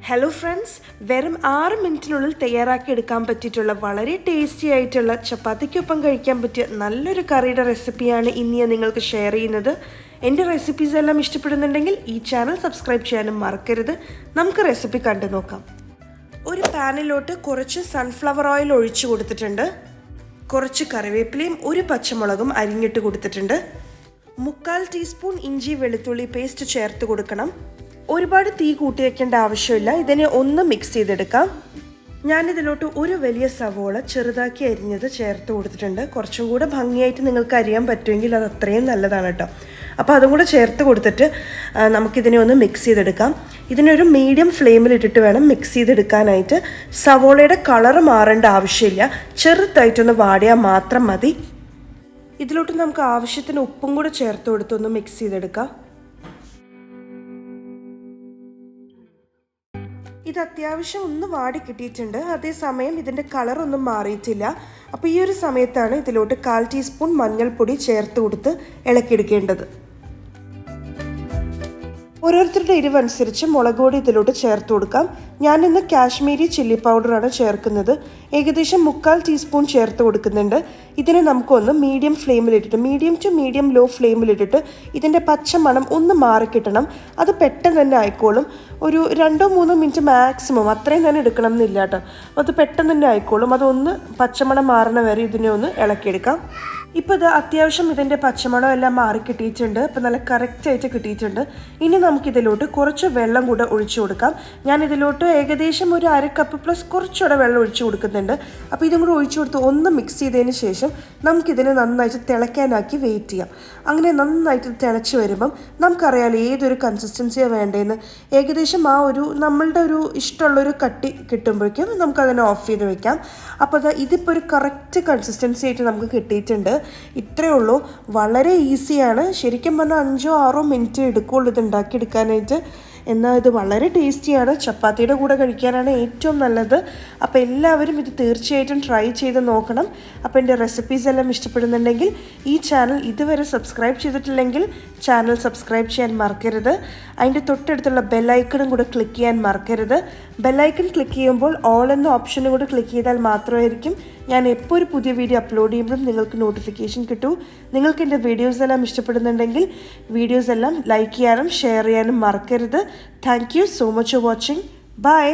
Hello friends, വെറും 6 മിനിറ്റിനുള്ളിൽ തയ്യാറാക്കി എടുക്കാൻ പറ്റിയിട്ടുള്ള വളരെ ടേസ്റ്റി ആയിട്ടുള്ള ചപ്പാത്തിക്കൊപ്പം കഴിക്കാൻ പറ്റിയ നല്ലൊരു കറിയുടെ റെസിപ്പിയാണ് ഇന്ന് ഞാൻ നിങ്ങൾക്ക് ഷെയർ ചെയ്യുന്നത്. എൻ്റെ റെസിപ്പീസ് എല്ലാം ഇഷ്ടപ്പെടുന്നുണ്ടെങ്കിൽ ഈ ചാനൽ സബ്സ്ക്രൈബ് ചെയ്യാനും മറക്കരുത്. നമുക്ക് റെസിപ്പി കണ്ടു നോക്കാം. ഒരു പാനിലോട്ട് കുറച്ച് സൺഫ്ലവർ ഓയിൽ ഒഴിച്ചു കൊടുത്തിട്ടുണ്ട്. കുറച്ച് കറിവേപ്പിലയും ഒരു പച്ചമുളകും അരിഞ്ഞിട്ട് കൊടുത്തിട്ടുണ്ട്. 1/4 ടീസ്പൂൺ ഇഞ്ചി വെളുത്തുള്ളി പേസ്റ്റ് ചേർത്ത് കൊടുക്കണം. ഒരുപാട് തീ കൂട്ടി വയ്ക്കേണ്ട ആവശ്യമില്ല. ഇതിനെ ഒന്ന് മിക്സ് ചെയ്തെടുക്കാം. ഞാനിതിലോട്ട് ഒരു വലിയ സവോള ചെറുതാക്കി അരിഞ്ഞത് ചേർത്ത് കൊടുത്തിട്ടുണ്ട്. കുറച്ചും കൂടെ ഭംഗിയായിട്ട് നിങ്ങൾക്ക് അരിയാൻ പറ്റുമെങ്കിൽ അത് അത്രയും നല്ലതാണ് കേട്ടോ. അപ്പോൾ അതും കൂടെ ചേർത്ത് കൊടുത്തിട്ട് നമുക്കിതിനെ ഒന്ന് മിക്സ് ചെയ്തെടുക്കാം. ഇതിനൊരു മീഡിയം ഫ്ലെയിമിലിട്ടിട്ട് വേണം മിക്സ് ചെയ്തെടുക്കാനായിട്ട്. സവോളയുടെ കളറ് മാറേണ്ട ആവശ്യമില്ല, ചെറുതായിട്ടൊന്ന് വാടിയാൽ മാത്രം മതി. ഇതിലോട്ട് നമുക്ക് ആവശ്യത്തിന് ഉപ്പും കൂടെ ചേർത്ത് കൊടുത്തൊന്ന് മിക്സ് ചെയ്തെടുക്കാം. ഇത് അത്യാവശ്യം ഒന്ന് വാടി കിട്ടിയിട്ടുണ്ട്. അതേസമയം ഇതിൻ്റെ കളറൊന്നും മാറിയിട്ടില്ല. അപ്പോൾ ഈ ഒരു സമയത്താണ് ഇതിലോട്ട് 1/4 ടീസ്പൂൺ മഞ്ഞൾപ്പൊടി ചേർത്ത് കൊടുത്ത് ഇളക്കിയെടുക്കേണ്ടത്. ഓരോരുത്തരുടെ എരിവനുസരിച്ച് മുളക് പൊടി ഇതിലോട്ട് ചേർത്ത് കൊടുക്കാം. ഞാനിന്ന് കാശ്മീരി ചില്ലി പൗഡറാണ് ചേർക്കുന്നത്. ഏകദേശം 1/4 ടീസ്പൂൺ ചേർത്ത് കൊടുക്കുന്നുണ്ട്. ഇതിനെ നമുക്കൊന്ന് മീഡിയം ഫ്ലെയിമിലിട്ടിട്ട്, മീഡിയം ടു മീഡിയം ലോ ഫ്ലെയിമിലിട്ടിട്ട് ഇതിൻ്റെ പച്ചമണം ഒന്ന് മാറിക്കിട്ടണം. അത് പെട്ടെന്ന് തന്നെ ആയിക്കോളും. ഒരു 2-3 മിനിറ്റ് മാക്സിമം, അത്രയും തന്നെ എടുക്കണം എന്നില്ല കേട്ടോ. അത് പെട്ടെന്ന് തന്നെ ആയിക്കോളും. അതൊന്ന് പച്ചമണം മാറണ വരെ ഇതിനെ ഒന്ന് ഇളക്കിയെടുക്കാം. ഇപ്പോൾ ഇത് അത്യാവശ്യം ഇതിൻ്റെ പച്ചമണം എല്ലാം മാറി കിട്ടിയിട്ടുണ്ട്. അപ്പോൾ നല്ല കറക്റ്റായിട്ട് കിട്ടിയിട്ടുണ്ട്. ഇനി നമുക്കിതിലോട്ട് കുറച്ച് വെള്ളം കൂടെ ഒഴിച്ചു കൊടുക്കാം. ഞാനിതിലോട്ട് ഏകദേശം ഒരു 1/2 കപ്പ് പ്ലസ് കുറച്ചുകൂടെ വെള്ളം ഒഴിച്ചു കൊടുക്കുന്നുണ്ട്. അപ്പോൾ ഇതും കൂടെ ഒഴിച്ചു കൊടുത്ത് ഒന്ന് മിക്സ് ചെയ്തതിന് ശേഷം നമുക്കിതിനെ നന്നായിട്ട് തിളയ്ക്കാനാക്കി വെയിറ്റ് ചെയ്യാം. അങ്ങനെ നന്നായിട്ട് തിളച്ച് വരുമ്പം നമുക്കറിയാലോ ഏതൊരു കൺസിസ്റ്റൻസിയാണ് വേണ്ടതെന്ന്. ഏകദേശം ആ ഒരു നമ്മളുടെ ഒരു ഇഷ്ടമുള്ളൊരു കട്ടി കിട്ടുമ്പോഴേക്കും നമുക്കതിനെ ഓഫ് ചെയ്ത് വെക്കാം. അപ്പോൾ ഇതിപ്പോൾ ഒരു കറക്റ്റ് കൺസിസ്റ്റൻസി ആയിട്ട് നമുക്ക് കിട്ടിയിട്ടുണ്ട്. ഇത്രയേ ഉള്ളൂ. വളരെ ഈസിയാണ്. ശരിക്കും പറഞ്ഞാൽ 5-6 മിനിറ്റ് എടുക്കുള്ളൂ ഇത് ഉണ്ടാക്കിയെടുക്കാനായിട്ട്. എന്നാൽ ഇത് വളരെ ടേസ്റ്റിയാണ്. ചപ്പാത്തിയുടെ കൂടെ കഴിക്കാനാണ് ഏറ്റവും നല്ലത്. അപ്പോൾ എല്ലാവരും ഇത് തീർച്ചയായിട്ടും ട്രൈ ചെയ്ത് നോക്കണം. അപ്പോൾ എൻ്റെ റെസിപ്പീസ് എല്ലാം ഇഷ്ടപ്പെടുന്നുണ്ടെങ്കിൽ ഈ ചാനൽ ഇതുവരെ സബ്സ്ക്രൈബ് ചെയ്തിട്ടില്ലെങ്കിൽ ചാനൽ സബ്സ്ക്രൈബ് ചെയ്യാൻ മറക്കരുത്. അതിൻ്റെ തൊട്ടടുത്തുള്ള ബെല്ലൈക്കണും കൂടെ ക്ലിക്ക് ചെയ്യാൻ മറക്കരുത്. ബെല്ലൈക്കൺ ക്ലിക്ക് ചെയ്യുമ്പോൾ ഓൾ എന്ന ഓപ്ഷനും കൂടെ ക്ലിക്ക് ചെയ്താൽ മാത്രമായിരിക്കും ഞാൻ എപ്പോൾ ഒരു പുതിയ വീഡിയോ അപ്ലോഡ് ചെയ്യുമ്പോഴും നിങ്ങൾക്ക് നോട്ടിഫിക്കേഷൻ കിട്ടൂ. നിങ്ങൾക്ക് എൻ്റെ വീഡിയോസ് എല്ലാം ഇഷ്ടപ്പെടുന്നുണ്ടെങ്കിൽ വീഡിയോസ് എല്ലാം ലൈക്ക് ചെയ്യാനും ഷെയർ ചെയ്യാനും മറക്കരുത്. Thank you so much for watching. By.